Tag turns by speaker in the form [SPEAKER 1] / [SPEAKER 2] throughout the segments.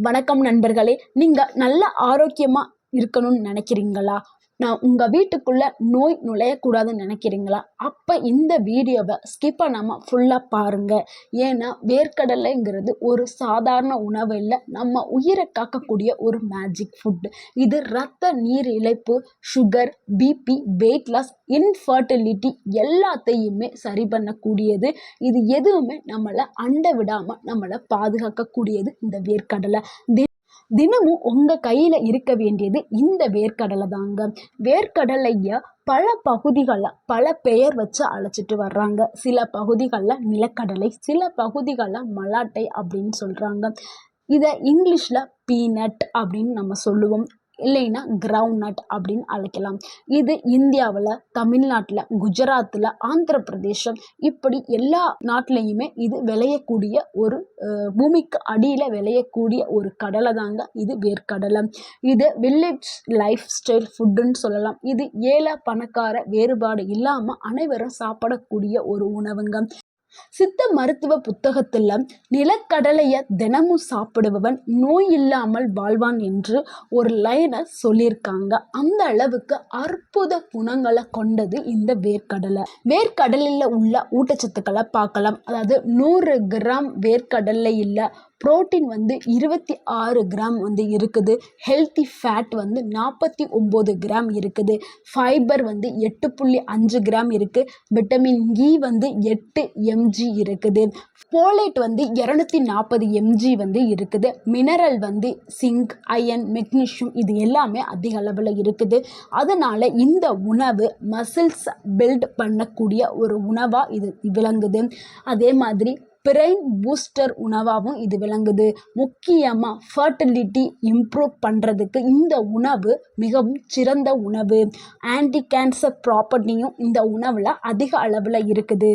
[SPEAKER 1] வணக்கம் நண்பர்களே. நீங்க நல்ல ஆரோக்கியமா இருக்கணும்னு நினைக்கிறீங்களா? உங்க வீட்டுக்குள்ள நோய் நுழையக்கூடாதுன்னு நினைக்கிறீங்களா? அப்ப இந்த வீடியோவை ஸ்கிப் பண்ணாம ஃபுல்லா பாருங்க. ஏன்னா வேர்க்கடலைங்கிறது ஒரு சாதாரண உணவு இல்லை, நம்ம உயிரை காக்கக்கூடிய ஒரு மேஜிக் ஃபுட். இது ரத்த நீர் இழைப்பு, sugar, BP, weight loss, infertility எல்லாத்தையுமே சரி பண்ணக்கூடியது. இது எதுவுமே நம்மளை அண்ட விடாம நம்மளை பாதுகாக்கக்கூடியது இந்த வேர்க்கடலை. தினமும் உங்க கையில இருக்க வேண்டியது இந்த வேர்க்கடலை தாங்க. வேர்க்கடலைய பல பகுதிகளில் பல பெயர் வச்சு அழைச்சிட்டு வர்றாங்க. சில பகுதிகளில் நிலக்கடலை, சில பகுதிகளில் மலாட்டை அப்படின்னு சொல்றாங்க. இதை இங்கிலீஷ்ல பீனட் அப்படின்னு நம்ம சொல்லுவோம், இல்லைன்னா கிரவுண்ட் நட் அப்படின்னு அழைக்கலாம். இது இந்தியாவில், தமிழ்நாட்டில், குஜராத்தில், ஆந்திர பிரதேசம் இப்படி எல்லா நாட்டிலையுமே இது விளையக்கூடிய ஒரு பூமிக்கு அடியில் விளையக்கூடிய ஒரு கடலை தாங்க இது வேர்க்கடலை. இது வில்லேஜ் லைஃப் ஸ்டைல் ஃபுட்டுன்னு சொல்லலாம். இது ஏழை பணக்கார வேறுபாடு இல்லாமல் அனைவரும் சாப்பிடக்கூடிய ஒரு உணவுங்க. சித்த மருத்துவ புத்தகத்துல நிலக்கடலைய தினமும் சாப்பிடுபவன் நோய் இல்லாமல் வாழ்வான் என்று ஒரு லைனை சொல்லியிருக்காங்க. அந்த அளவுக்கு அற்புத குணங்களை கொண்டது இந்த வேர்க்கடலை. வேர்க்கடலில் உள்ள ஊட்டச்சத்துக்களை பார்க்கலாம். அதாவது 100 கிராம் வேர்க்கடலையில் புரோட்டீன் 26 கிராம் இருக்குது. ஹெல்த்தி ஃபேட் 49 கிராம் இருக்குது. ஃபைபர் 8.5 கிராம் இருக்குது. விட்டமின் இ 8 mg இருக்குது. போலேட் 240 mg இருக்குது. மினரல் சிங்க், அயன், மெக்னீஷியம் இது எல்லாமே அதிக அளவில் இருக்குது. அதனால இந்த உணவு மசில்ஸ் பில்ட் பண்ணக்கூடிய ஒரு உணவாக இது விளங்குது. அதே மாதிரி பிரெயின் பூஸ்டர் உணவாகவும் இது விளங்குது. முக்கியமாக ஃபர்டிலிட்டி இம்ப்ரூவ் பண்ணுறதுக்கு இந்த உணவு மிகவும் சிறந்த உணவு. ஆன்டி கேன்சர் ப்ராப்பர்ட்டியும் இந்த உணவில் அதிக அளவில் இருக்குது.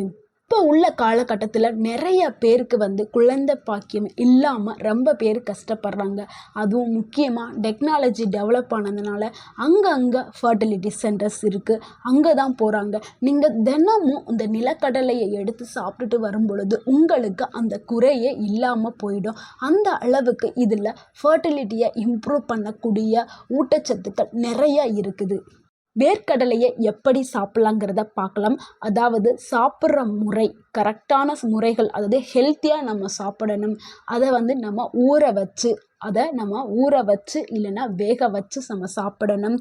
[SPEAKER 1] இப்போ உள்ள காலகட்டத்தில் நிறைய பேருக்கு குழந்தை பாக்கியம் இல்லாமல் ரொம்ப பேர் கஷ்டப்படுறாங்க. அதுவும் முக்கியமாக டெக்னாலஜி டெவலப் ஆனதுனால அங்கங்கே ஃபர்டிலிட்டி சென்டர்ஸ் இருக்குது, அங்கே தான் போகிறாங்க. நீங்கள் தினமும் இந்த நிலக்கடலையை எடுத்து சாப்பிட்டுட்டு வரும் பொழுது உங்களுக்கு அந்த குறையே இல்லாமல் போயிடும். அந்த அளவுக்கு இதில் ஃபர்டிலிட்டியை இம்ப்ரூவ் பண்ணக்கூடிய ஊட்டச்சத்துக்கள் நிறைய இருக்குது. வேர்க்கடலையை எப்படி சாப்பிட்லாங்கிறத பார்க்கலாம். அதாவது சாப்பிட்ற முறை, கரெக்டான முறைகள், அதாவது ஹெல்த்தியாக நம்ம சாப்பிடணும். அதை நம்ம ஊற வச்சு இல்லைன்னா வேக வச்சு நம்ம சாப்பிடணும்.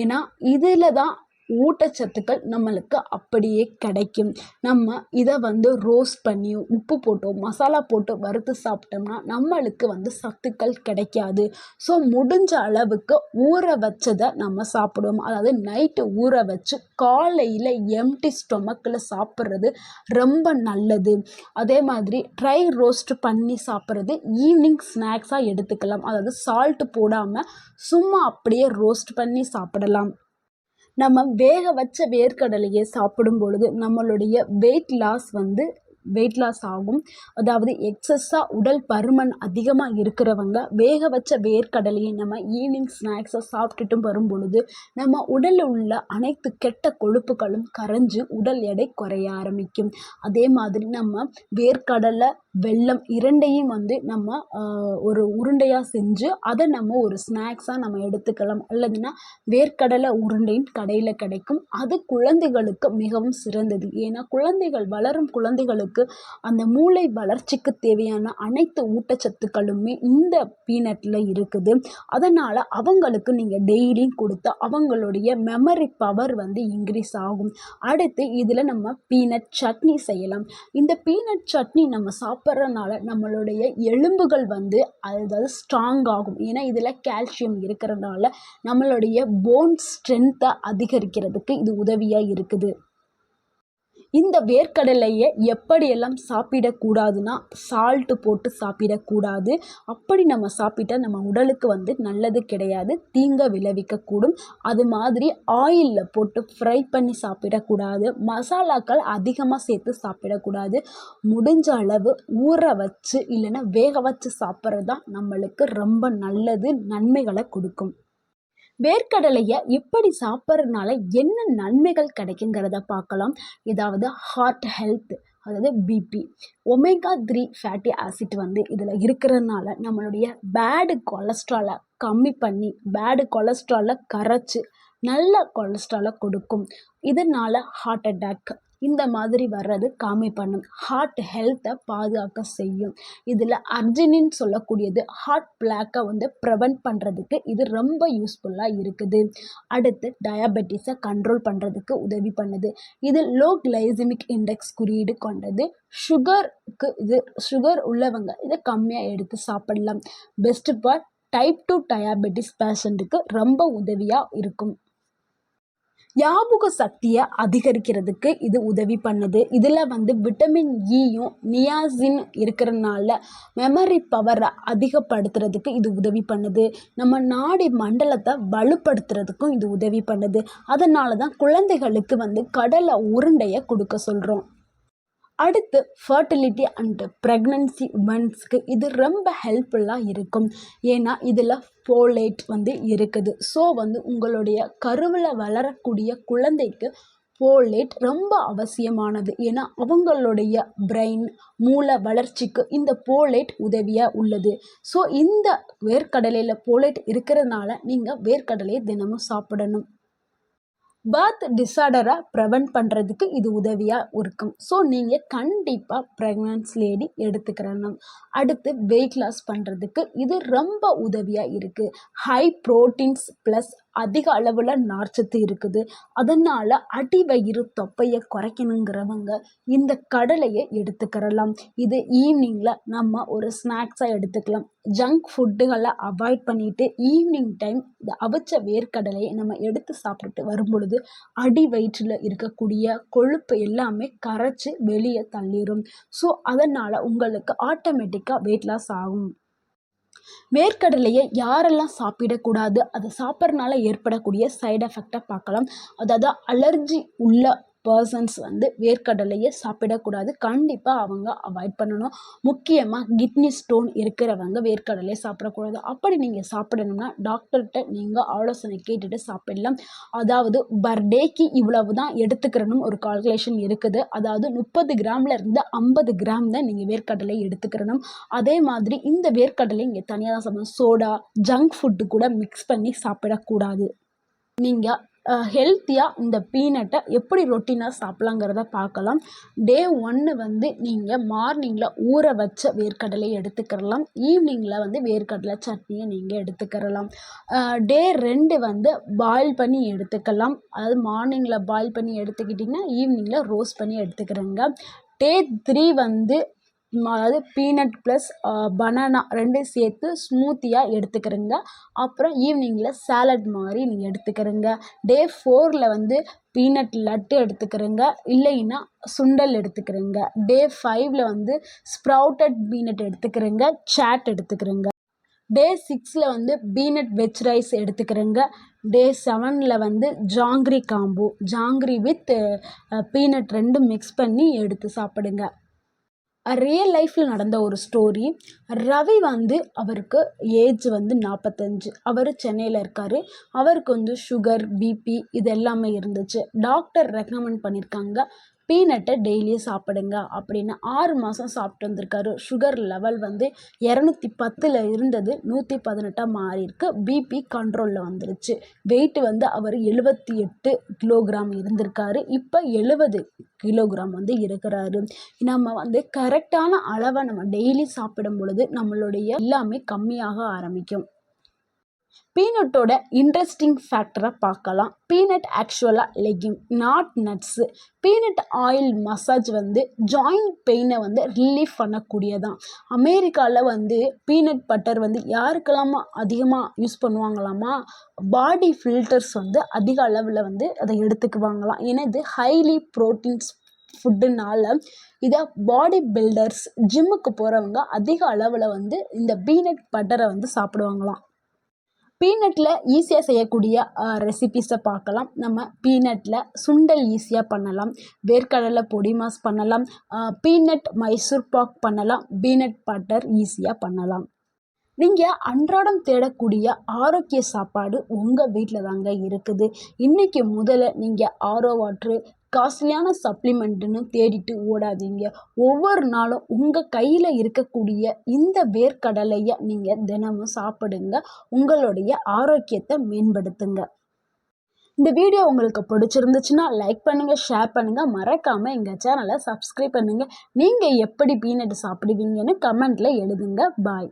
[SPEAKER 1] ஏன்னா இதில் தான் ஊட்டச்சத்துக்கள் நம்மளுக்கு அப்படியே கிடைக்கும். நம்ம இதை ரோஸ்ட் பண்ணி உப்பு போட்டோ மசாலா போட்டு வறுத்து சாப்பிட்டோம்னா நம்மளுக்கு சத்துக்கள் கிடைக்காது. ஸோ முடிஞ்ச அளவுக்கு ஊற வச்சதை நம்ம சாப்பிடுவோம். அதாவது நைட்டு ஊற வச்சு காலையில் எம்டி ஸ்டொமக்கில் சாப்பிட்றது ரொம்ப நல்லது. அதே மாதிரி ட்ரை ரோஸ்ட் பண்ணி சாப்பிட்றது ஈவினிங் ஸ்நாக்ஸாக எடுத்துக்கலாம். அதாவது சால்ட் போடாமல் சும்மா அப்படியே ரோஸ்ட் பண்ணி சாப்பிடலாம். நம்ம வேக வச்ச வேர்க்கடலையை சாப்பிடும் பொழுது நம்மளுடைய வெயிட் லாஸ் ஆகும். அதாவது எக்ஸஸாக உடல் பருமன் அதிகமாக இருக்கிறவங்க வேக வச்ச வேர்க்கடலையை நம்ம ஈவினிங் ஸ்நாக்ஸை சாப்பிட்டுட்டு வரும் பொழுது நம்ம உடலில் உள்ள அனைத்து கெட்ட கொழுப்புகளும் கரைஞ்சு உடல் எடை குறைய ஆரம்பிக்கும். அதே மாதிரி நம்ம வேர்க்கடலை, வெல்லம் இரண்டையும் நம்ம ஒரு உருண்டையாக செஞ்சு அதை நம்ம ஒரு ஸ்நாக்ஸாக நம்ம எடுத்துக்கலாம். அல்லதுன்னா வேர்க்கடலை உருண்டைன்னு கடையில் கிடைக்கும். அது குழந்தைகளுக்கு மிகவும் சிறந்தது. ஏன்னா வளரும் குழந்தைகளுக்கு அந்த மூளை வளர்ச்சிக்கு தேவையான அனைத்து ஊட்டச்சத்துக்களுமே இந்த பீனட்ல இருக்குது. அதனால அவங்களுக்கு நீங்க டெய்லியும் கொடுத்தா அவங்களுடைய மெமரி பவர் இன்க்ரீஸ் ஆகும். அடுத்து இதுல நம்ம பீனட் சட்னி செய்யலாம். இந்த பீனட் சட்னி நம்ம சாப்பிட்றதுனால நம்மளுடைய எலும்புகள் அதாவது ஸ்ட்ராங் ஆகும். ஏன்னா இதுல கால்சியம் இருக்கிறதுனால நம்மளுடைய போன் ஸ்ட்ரென்த்தை அதிகரிக்கிறதுக்கு இது உதவியா இருக்குது. இந்த வேர்க்கடலையை எப்படியெல்லாம் சாப்பிடக்கூடாதுன்னா சால்ட்டு போட்டு சாப்பிடக்கூடாது. அப்படி நம்ம சாப்பிட்டா நம்ம உடலுக்கு நல்லது கிடையாது, தீங்க விளைவிக்கக்கூடும். அது மாதிரி ஆயிலில் போட்டு ஃப்ரை பண்ணி சாப்பிடக்கூடாது. மசாலாக்கள் அதிகமாக சேர்த்து சாப்பிடக்கூடாது. முடிஞ்ச அளவு ஊற வச்சு இல்லைன்னா வேக வச்சு சாப்பிட்றது தான் நம்மளுக்கு ரொம்ப நல்லது, நன்மைகளை கொடுக்கும். வேர்க்கடலையை இப்படி சாப்பிட்றதுனால என்ன நன்மைகள் கிடைக்குங்கிறத பார்க்கலாம். இதாவது ஹார்ட் ஹெல்த், அதாவது பிபி. ஒமேகா 3 ஃபேட்டி ஆசிட் வந்து இதில் இருக்கிறதுனால நம்மளுடைய பேடு கொலஸ்ட்ராலை கம்மி பண்ணி பேடு கொலஸ்ட்ராலை கரைச்சி நல்ல கொலஸ்ட்ராலை கொடுக்கும். இதனால் ஹார்ட் அட்டாக் இந்த மாதிரி வர்றது கம்மி பண்ணும். ஹார்ட் ஹெல்த்தை பாதுகாக்க செய்யும். இதில் அர்ஜினின் சொல்லக்கூடியது ஹார்ட் பிளாக்கை வந்து ப்ரிவென்ட் பண்ணுறதுக்கு இது ரொம்ப யூஸ்ஃபுல்லாக இருக்குது. அடுத்து டயபெட்டிஸை கண்ட்ரோல் பண்ணுறதுக்கு உதவி பண்ணுது. இது லோ கிளைசிமிக் இண்டெக்ஸ் குறியீடு கொண்டது. சுகர் உள்ளவங்க இதை கம்மியாக எடுத்து சாப்பிடலாம். பெஸ்ட் ஃபார் டைப் 2 டயபெட்டிஸ் பேஷண்ட்டுக்கு ரொம்ப உதவியாக இருக்கும். ஞாபக சக்தியை அதிகரிக்கிறதுக்கு இது உதவி பண்ணுது. இதில் வந்து விட்டமின் ஈயும் நியாசின் இருக்கிறதுனால மெமரி பவரை அதிகப்படுத்துறதுக்கு இது உதவி பண்ணுது. நம்ம நாடி மண்டலத்தை வலுப்படுத்துறதுக்கும் இது உதவி பண்ணுது. அதனால தான் குழந்தைகளுக்கு வந்து கடலை உருண்டையை கொடுக்க சொல்கிறோம். அடுத்து ஃபர்டிலிட்டி அண்ட் ப்ரெக்னன்சி உமன்ஸ்க்கு இது ரொம்ப ஹெல்ப்ஃபுல்லாக இருக்கும். ஏன்னா இதில் ஃபோலேட் வந்து இருக்குது. ஸோ வந்து உங்களுடைய கருவில் வளரக்கூடிய குழந்தைக்கு ஃபோலேட் ரொம்ப அவசியமானது. ஏன்னா அவங்களுடைய பிரெயின் மூளை வளர்ச்சிக்கு இந்த ஃபோலேட் உதவியாக உள்ளது. ஸோ இந்த வேர்க்கடலையில் ஃபோலேட் இருக்கிறதுனால நீங்கள் வேர்க்கடலையை தினமும் சாப்பிடணும். பர்த் டிஸார்டரை ப்ரிவென்ட் பண்ணுறதுக்கு இது உதவியாக இருக்கும். ஸோ நீங்கள் கண்டிப்பாக ப்ரெக்னன்ஸ் லேடி எடுத்துக்கிறணும். அடுத்து வெயிட் லாஸ் பண்ணுறதுக்கு இது ரொம்ப உதவியாக இருக்குது. ஹை ப்ரோட்டீன்ஸ் ப்ளஸ் அதிக அளவில் நார்ச்சத்து இருக்குது. அதனால் அடிவயிறு தொப்பையை குறைக்கணுங்கிறவங்க இந்த கடலையை எடுத்துக்கிறலாம். இது ஈவினிங்கில் நம்ம ஒரு ஸ்நாக்ஸாக எடுத்துக்கலாம். ஜங்க் ஃபுட்டுகளை அவாய்ட் பண்ணிவிட்டு ஈவினிங் டைம் இந்த அவிச்ச வேர்க்கடலையை நம்ம எடுத்து சாப்பிட்டுட்டு வரும்பொழுது அடி வயிற்றில் இருக்கக்கூடிய கொழுப்பு எல்லாமே கரைச்சி வெளியே தள்ளிடும். ஸோ அதனால் உங்களுக்கு ஆட்டோமேட்டிக்காக வெயிட் லாஸ் ஆகும். வேர்க்கடலையை யாரெல்லாம் சாப்பிடக்கூடாது, அதை சாப்பிட்றதுனால ஏற்படக்கூடிய சைடு எஃபெக்டை பார்க்கலாம். அதாவது அலர்ஜி உள்ள பர்சன்ஸ் வந்து வேர்க்கடலையை சாப்பிடக்கூடாது. கண்டிப்பாக அவங்க அவாய்ட் பண்ணணும். முக்கியமாக கிட்னி ஸ்டோன் இருக்கிறவங்க வேர்க்கடலையை சாப்பிடக்கூடாது. அப்படி நீங்கள் சாப்பிடணும்னா டாக்டர்கிட்ட நீங்கள் ஆலோசனை கேட்டுட்டு சாப்பிடலாம். அதாவது பர்டேக்கு இவ்வளவு தான் எடுத்துக்கிறணும் ஒரு கால்குலேஷன் இருக்குது. அதாவது 30 கிராம்லேருந்து 50 கிராம் தான் நீங்கள் வேர்க்கடலை எடுத்துக்கிறணும். அதே மாதிரி இந்த வேர்க்கடலை இங்கே தனியாக தான் சாப்பிடணும். சோடா ஜங்க் ஃபுட்டு கூட மிக்ஸ் பண்ணி சாப்பிடக்கூடாது. நீங்கள் ஹெல்த்தியாக இந்த பீனட்டை எப்படி ரொட்டீனாக சாப்பிட்லாங்கிறத பார்க்கலாம். டே 1 வந்து நீங்கள் மார்னிங்கில் ஊற வச்ச வேர்க்கடலை எடுத்துக்கிறலாம். ஈவினிங்கில் வந்து வேர்க்கடலை சட்னியை நீங்கள் எடுத்துக்கிறலாம். டே 2 வந்து பாயில் பண்ணி எடுத்துக்கலாம். அதாவது மார்னிங்கில் பாயில் பண்ணி எடுத்துக்கிட்டிங்கன்னா ஈவினிங்கில் ரோஸ்ட் பண்ணி எடுத்துக்கிறேங்க. டே 3 வந்து அதாவது பீனட் ப்ளஸ் பனானா 2 சேர்த்து ஸ்மூத்தியாக எடுத்துக்கிறேங்க. அப்புறம் ஈவினிங்கில் சாலட் மாதிரி நீங்கள் எடுத்துக்கிறேங்க. டே 4 வந்து பீனட் லட்டு எடுத்துக்கிறேங்க. இல்லைன்னா சுண்டல் எடுத்துக்கிறேங்க. டே 5 வந்து ஸ்ப்ரவுட்டட் பீனட் எடுத்துக்கிறேங்க. சாட் எடுத்துக்கிறேங்க. டே 6 வந்து பீனட் வெஜ் ரைஸ் எடுத்துக்கிறேங்க. டே 7 வந்து jangiri combo jangiri with peanut 2 mix பண்ணி எடுத்து சாப்பிடுங்க. ரியல் லைஃப்பில் நடந்த ஒரு ஸ்டோரி. ரவி வந்து அவருக்கு ஏஜ் வந்து 45. அவர் சென்னையில் இருக்கார். அவருக்கு வந்து சுகர் பிபி இது எல்லாமே இருந்துச்சு. டாக்டர் ரெக்கமெண்ட் பண்ணியிருக்காங்க பீனட்டை டெய்லியும் சாப்பிடுங்க அப்படின்னு. 6 மாதம் சாப்பிட்டு வந்திருக்காரு. சுகர் லெவல் வந்து 210 இருந்தது 118 மாறியிருக்கு. பிபி கண்ட்ரோலில் வந்துருச்சு. வெயிட் வந்து அவர் 78 கிலோகிராம் இருந்திருக்காரு. இப்போ 70 கிலோகிராம் வந்து இருக்கிறாரு. நம்ம வந்து கரெக்டான அளவை நம்ம டெய்லி சாப்பிடும் பொழுது நம்மளுடைய எல்லாமே கம்மியாக ஆரம்பிக்கும். பீனட்டோட இன்ட்ரெஸ்டிங் ஃபேக்டரை பார்க்கலாம். பீனட் ஆக்சுவலாக legume not nuts. Peanut oil massage வந்து ஜாயிண்ட் பெயினை வந்து ரிலீஃப் பண்ணக்கூடியதான். அமெரிக்காவில் வந்து பீனட் பட்டர் வந்து யாருக்கெல்லாமா அதிகமாக யூஸ் பண்ணுவாங்களாமா, பாடி ஃபில்டர்ஸ் வந்து அதிக அளவில் வந்து அதை எடுத்துக்குவாங்களாம். ஏன்னா இது ஹைலி ப்ரோட்டீன்ஸ் ஃபுட்டுனால இதை பாடி பில்டர்ஸ் ஜிம்முக்கு போகிறவங்க அதிக அளவில் வந்து இந்த பீனட் பட்டரை வந்து சாப்பிடுவாங்களாம். பீனட்டில் ஈஸியாக செய்யக்கூடிய ரெசிபீஸை பார்க்கலாம். நம்ம பீனட்டில் சுண்டல் ஈஸியாக பண்ணலாம். வேர்க்கடலை பொடி மாஸ் பண்ணலாம். பீனட் மைசூர் பாக் பண்ணலாம். பீனட் பட்டர் ஈஸியாக பண்ணலாம். நீங்கள் அன்றாடம் தேடக்கூடிய ஆரோக்கிய சாப்பாடு உங்கள் வீட்டில் தாங்க இருக்குது. இன்றைக்கி முதல்ல நீங்கள் ஆரோ வாட்ரு காஸ்ட்லியான சப்ளிமெண்ட்டுன்னு தேடிட்டு ஓடாதீங்க. ஒவ்வொரு நாளும் உங்கள் கையில் இருக்கக்கூடிய இந்த வேர்க்கடலையை நீங்கள் தினமும் சாப்பிடுங்க. உங்களுடைய ஆரோக்கியத்தை மேம்படுத்துங்க. இந்த வீடியோ உங்களுக்கு பிடிச்சிருந்துச்சுன்னா லைக் பண்ணுங்கள், ஷேர் பண்ணுங்கள். மறக்காமல் எங்கள் சேனலை சப்ஸ்கிரைப் பண்ணுங்கள். நீங்கள் எப்படி பீனட் சாப்பிடுவீங்கன்னு கமெண்ட்டில் எழுதுங்க. பாய்.